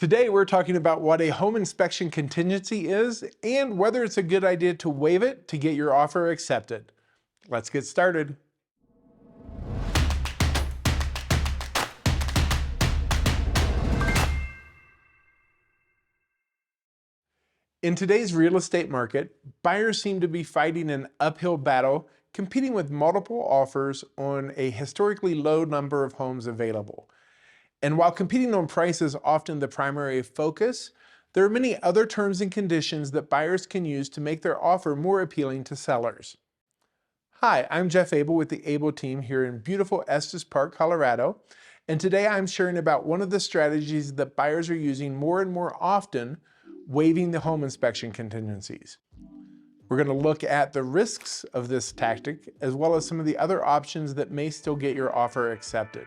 Today we're talking about what a home inspection contingency is and whether it's a good idea to waive it to get your offer accepted. Let's get started. In today's real estate market, buyers seem to be fighting an uphill battle, competing with multiple offers on a historically low number of homes available. And while competing on price is often the primary focus, there are many other terms and conditions that buyers can use to make their offer more appealing to sellers. Hi, I'm Jeff Abel with the Abel team here in beautiful Estes Park, Colorado, and today I'm sharing about one of the strategies that buyers are using more and more often, waiving the home inspection contingencies. We're going to look at the risks of this tactic as well as some of the other options that may still get your offer accepted.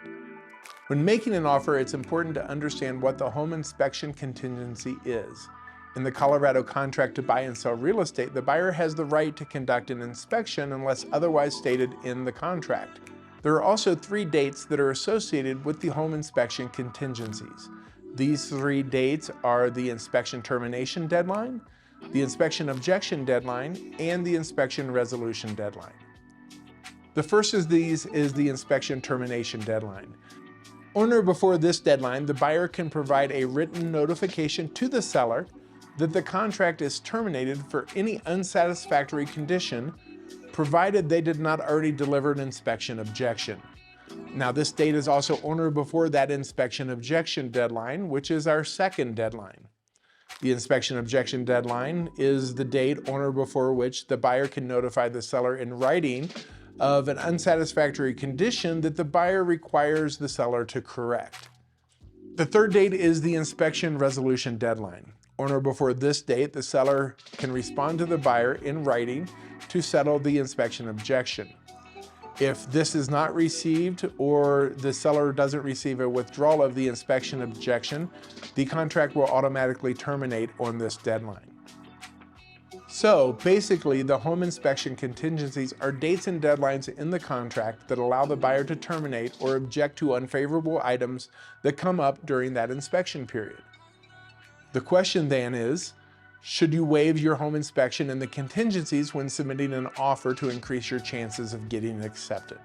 When making an offer, it's important to understand what the home inspection contingency is. In the Colorado contract to buy and sell real estate, the buyer has the right to conduct an inspection unless otherwise stated in the contract. There are also 3 dates that are associated with the home inspection contingencies. These 3 dates are the inspection termination deadline, the inspection objection deadline, and the inspection resolution deadline. The first of these is the inspection termination deadline. On or before this deadline, the buyer can provide a written notification to the seller that the contract is terminated for any unsatisfactory condition, provided they did not already deliver an inspection objection. Now, this date is also on or before that inspection objection deadline, which is our second deadline. The inspection objection deadline is the date on or before which the buyer can notify the seller in writing of an unsatisfactory condition that the buyer requires the seller to correct. The third date is the inspection resolution deadline. On or before this date, the seller can respond to the buyer in writing to settle the inspection objection. If this is not received or the seller doesn't receive a withdrawal of the inspection objection, the contract will automatically terminate on this deadline. So basically, the home inspection contingencies are dates and deadlines in the contract that allow the buyer to terminate or object to unfavorable items that come up during that inspection period. The question then is, should you waive your home inspection and the contingencies when submitting an offer to increase your chances of getting it accepted?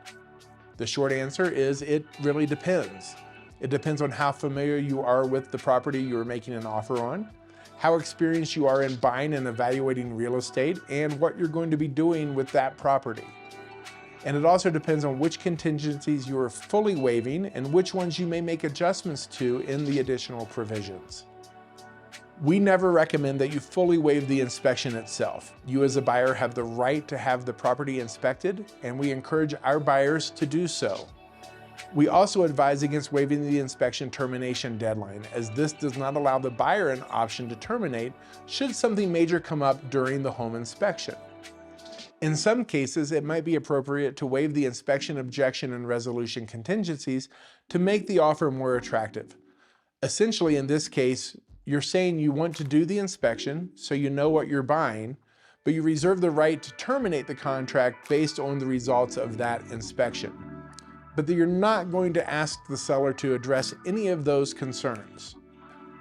The short answer is it really depends. It depends on how familiar you are with the property you are making an offer on, how experienced you are in buying and evaluating real estate, and what you're going to be doing with that property. And it also depends on which contingencies you are fully waiving and which ones you may make adjustments to in the additional provisions. We never recommend that you fully waive the inspection itself. You as a buyer have the right to have the property inspected, and we encourage our buyers to do so. We also advise against waiving the inspection termination deadline, as this does not allow the buyer an option to terminate should something major come up during the home inspection. In some cases, it might be appropriate to waive the inspection objection and resolution contingencies to make the offer more attractive. Essentially, in this case, you're saying you want to do the inspection so you know what you're buying, but you reserve the right to terminate the contract based on the results of that inspection. But that you're not going to ask the seller to address any of those concerns.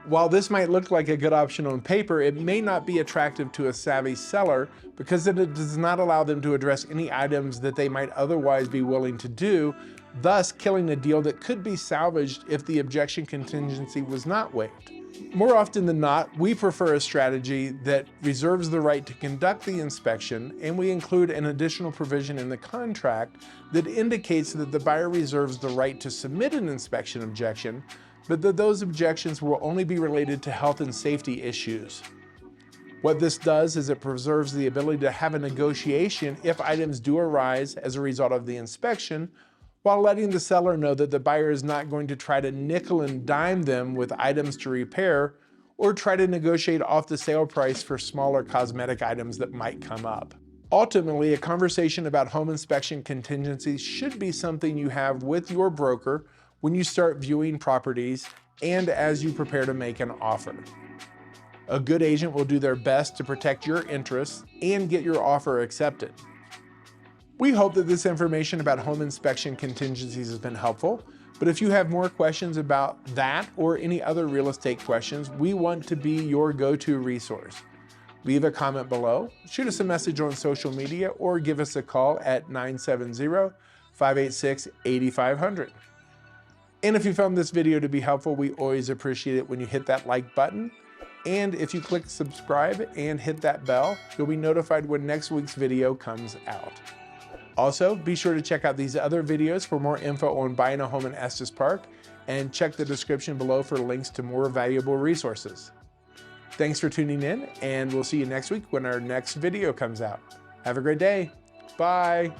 While this might look like a good option on paper, it may not be attractive to a savvy seller because it does not allow them to address any items that they might otherwise be willing to do, thus killing a deal that could be salvaged if the objection contingency was not waived. More often than not, we prefer a strategy that reserves the right to conduct the inspection, and we include an additional provision in the contract that indicates that the buyer reserves the right to submit an inspection objection, but that those objections will only be related to health and safety issues. What this does is it preserves the ability to have a negotiation if items do arise as a result of the inspection, while letting the seller know that the buyer is not going to try to nickel and dime them with items to repair or try to negotiate off the sale price for smaller cosmetic items that might come up. Ultimately, a conversation about home inspection contingencies should be something you have with your broker when you start viewing properties and as you prepare to make an offer. A good agent will do their best to protect your interests and get your offer accepted. We hope that this information about home inspection contingencies has been helpful. But if you have more questions about that or any other real estate questions, we want to be your go-to resource. Leave a comment below, shoot us a message on social media, or give us a call at 970-586-8500. And if you found this video to be helpful, we always appreciate it when you hit that like button. And if you click subscribe and hit that bell, you'll be notified when next week's video comes out. Also, be sure to check out these other videos for more info on buying a home in Estes Park, and check the description below for links to more valuable resources. Thanks for tuning in, and we'll see you next week when our next video comes out. Have a great day. Bye.